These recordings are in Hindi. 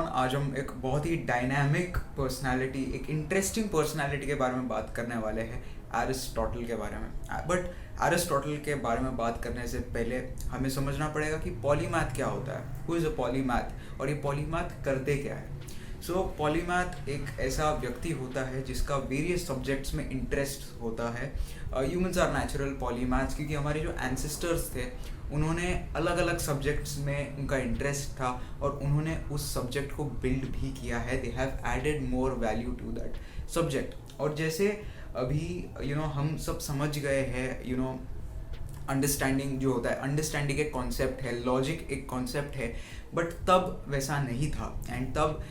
आज हम एक बहुत ही डायनामिक पर्सनालिटी, एक इंटरेस्टिंग पर्सनालिटी के बारे में बात करने वाले हैं, एरिस्टोटल के बारे में। बट एरिस्टोटल के बारे में बात करने से पहले हमें समझना पड़ेगा कि पॉलीमैथ क्या होता है, हु इज़ अ पॉलीमैथ, और ये पॉलीमैथ करते क्या है। सो पॉलीमैथ एक ऐसा व्यक्ति होता है जिसका वेरियस सब्जेक्ट्स में इंटरेस्ट होता है। ह्यूमंस आर नेचुरल पॉलीमैथ्स, क्योंकि हमारे जो एंसेस्टर्स थे उन्होंने अलग अलग सब्जेक्ट्स में उनका इंटरेस्ट था और उन्होंने उस सब्जेक्ट को बिल्ड भी किया है। They have added more value to that subject. और जैसे अभी हम सब समझ गए हैं, अंडरस्टैंडिंग जो होता है, अंडरस्टैंडिंग एक कॉन्सेप्ट है, लॉजिक एक कॉन्सेप्ट है, बट तब वैसा नहीं था। एंड तब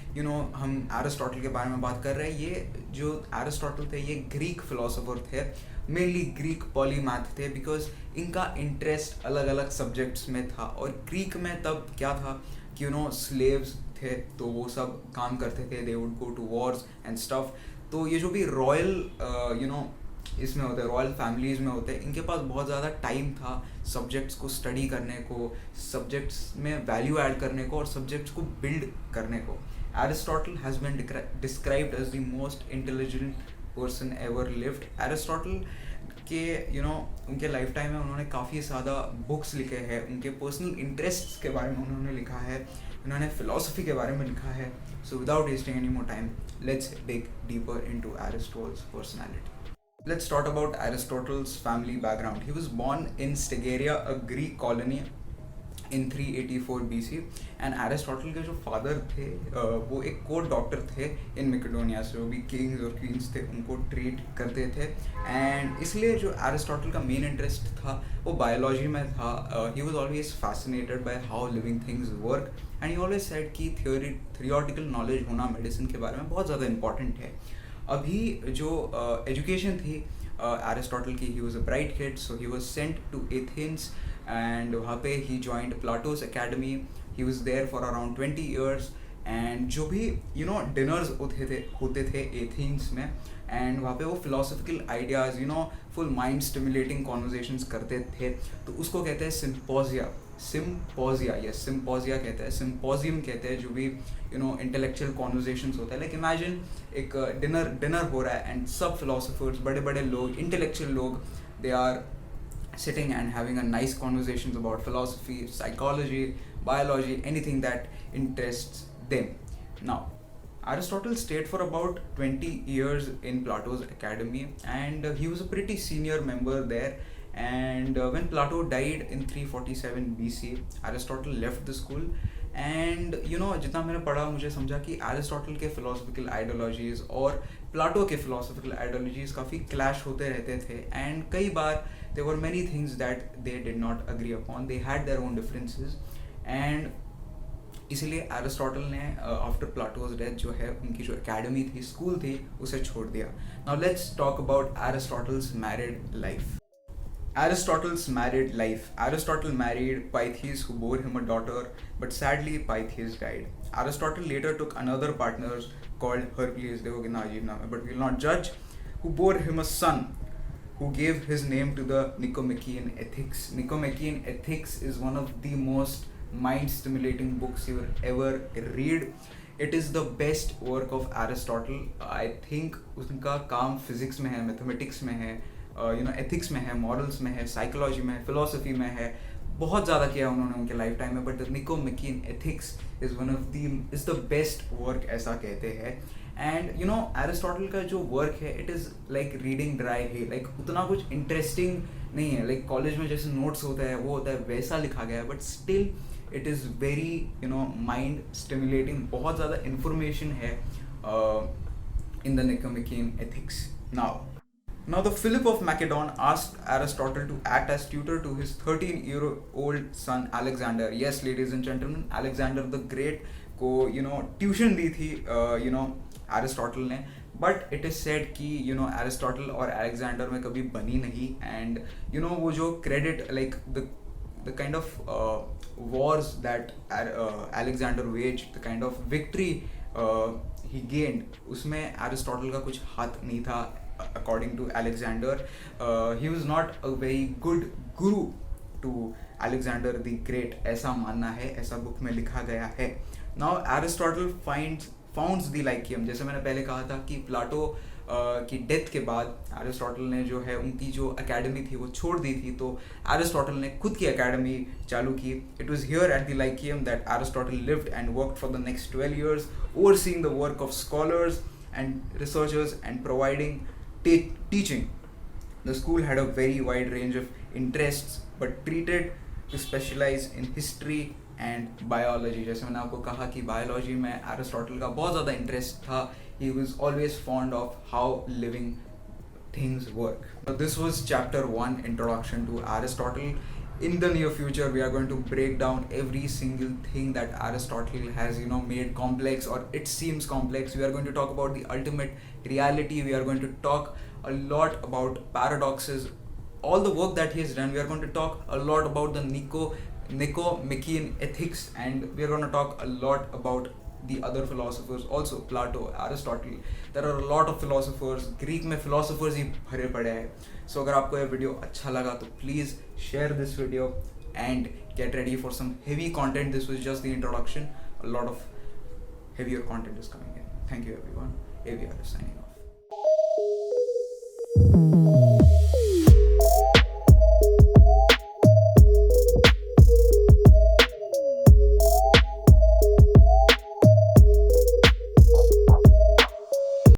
हम एरिस्टोटल के बारे में बात कर रहे हैं। ये जो एरिस्टोटल थे ये ग्रीक फिलोसोफर थे, मेनली ग्रीक पॉलीमैथ थे, बिकॉज इनका इंटरेस्ट अलग अलग सब्जेक्ट्स में था। और ग्रीक में तब क्या था कि स्लेव्स थे, तो वो सब काम करते थे, they would go to wars and stuff. तो ये जो भी रॉयल इसमें होते हैं, रॉयल फैमिलीज़ में होते हैं, इनके पास बहुत ज़्यादा टाइम था सब्जेक्ट्स को स्टडी करने को, सब्जेक्ट्स में वैल्यू ऐड करने को और सब्जेक्ट्स को बिल्ड करने को। Aristotle has been described as the most intelligent person ever lived. Aristotle के उनके लाइफ टाइम में उन्होंने काफ़ी ज़्यादा बुक्स लिखे हैं, उनके पर्सनल इंटरेस्ट्स के बारे में उन्होंने लिखा है, उन्होंने फ़िलासफ़ी के बारे में लिखा है। So without wasting any more time, let's dig deeper into Aristotle's personality. Let's talk about Aristotle's family background. He was born in Stagaria, a Greek colony, in 384 BC. And Aristotle के जो फादर थे वो एक कोर्ट डॉक्टर थे इन मैकेडोनिया से, जो भी किंग्स और क्वींस थे उनको ट्रीट करते थे। एंड इसलिए जो एरिस्टोटल का मेन इंटरेस्ट था वो बायोलॉजी में था। He was always fascinated by how living things work, and he always said कि थियोरिटिकल नॉलेज होना मेडिसिन के बारे में बहुत ज़्यादा इंपॉर्टेंट है। अभी जो एजुकेशन थी एरिस्टोटल की, he was a bright kid, so he was sent to Athens, and वहाँ पे he joined Plato's academy. He was there for around 20 years. And जो भी डिनर्स होते थे एथेंस में, एंड वहाँ पे वो philosophical ideas, full mind stimulating conversations करते थे। तो उसको कहते हैं सिम्पोजिया। सिम्पोजिया कहते हैं, सिम्पोजियम कहते हैं जो भी इंटेलेक्चुअल कॉन्वर्जेशंस होता है। लाइक इमेजिन एक डिनर हो रहा है एंड सब फिलोसोफर्स, बड़े बड़े लोग, इंटेलेक्चुअल लोग, they are sitting and having a nice conversations about philosophy, psychology, biology, anything that interests them. Now, Aristotle stayed for about 20 years in Plato's academy, and he was a pretty senior member there. And when Plato died in 347 BC, Aristotle left the school. And जितना मैंने पढ़ा मुझे समझा कि एरिस्टोटल के फिलोसफिकल आइडियोलॉजीज़ और प्लाटो के फिलोसफिकल आइडियोलॉजीज़ काफ़ी क्लैश होते रहते थे। एंड कई बार there were many things that they did not agree upon, they had their own differences. And इसीलिए एरिस्टोटल ने आफ्टर प्लाटोज डेथ जो है उनकी जो एकेडमी थी, स्कूल थी, उसे छोड़ दिया। Now let's talk about Aristotle's married life. Aristotle's married life. Aristotle married Pythes, who bore him a daughter, but sadly Pythes died. Aristotle later took another partner called Hercules, देखो कितना अजीब नाम है, but we will not judge, who bore him a son, who gave his name to the Nicomachean Ethics. Nicomachean Ethics is one of the most mind-stimulating books you will ever read. It is the best work of Aristotle. I think उसका काम फिजिक्स में है, मैथमेटिक्स में है, एथिक्स में है, मॉरल्स में है, साइकोलॉजी में है, फिलोसफी में है, बहुत ज़्यादा किया उन्होंने उनके लाइफ टाइम में। But the Nicomachean ethics is the best work, ऐसा कहते हैं। एंड एरिस्टोटल का जो वर्क है, it is like reading dry है, लाइक उतना कुछ इंटरेस्टिंग नहीं है। लाइक कॉलेज में जैसे नोट्स होता है वो होता है, वैसा लिखा गया है, but still it is very mind stimulating, बहुत ज़्यादा इंफॉर्मेशन है in the Nicomachean ethics. Now the Philip of Macedon asked Aristotle to act as tutor to his 13-year-old son Alexander. Yes, ladies and gentlemen, Alexander the Great को ट्यूशन दी थी एरिस्टोटल ने. बट इट इज़ सेड कि एरिस्टोटल और अलेक्जेंडर में कभी बनी नहीं. एंड वो जो credit, like the kind of wars that Alexander waged, the kind of victory he gained, उसमें एरिस्टोटल का कुछ हाथ नहीं था. According to Alexander, he was not a very good guru to Alexander the Great, ऐसा मानना है, ऐसा बुक में लिखा गया है. Now Aristotle founds the Lyceum. जैसे मैंने पहले कहा था कि प्लाटो की डेथ के बाद एरिस्टोटल ने जो है उनकी जो एकेडमी थी वो छोड़ दी थी, तो एरिस्टोटल ने खुद की एकेडमी चालू की. It was here at the Lyceum that Aristotle lived and worked for the next 12 years, overseeing the work of scholars and researchers and providing teaching. The school had a very wide range of interests but treated to specialize in history and biology. जैसे मैंने आपको कहा कि बायोलॉजी में एरिस्टोटल का बहुत ज़्यादा इंटरेस्ट था. He was always fond of how living things work. So this was chapter 1, Introduction to Aristotle. In the near future, we are going to break down every single thing that Aristotle has, made complex, or it seems complex. We are going to talk about the ultimate reality. We are going to talk a lot about paradoxes, all the work that he has done. We are going to talk a lot about the Nicomachean ethics, and we are going to talk a lot about the other philosophers also, Plato, Aristotle. There are a lot of philosophers. Greek में philosophers ही भरे पड़े हैं. So अगर आपको ये वीडियो अच्छा लगा तो please share this video and get ready for some heavy content. This was just the introduction. A lot of heavier content is coming in. Thank you everyone. AVR is signing off.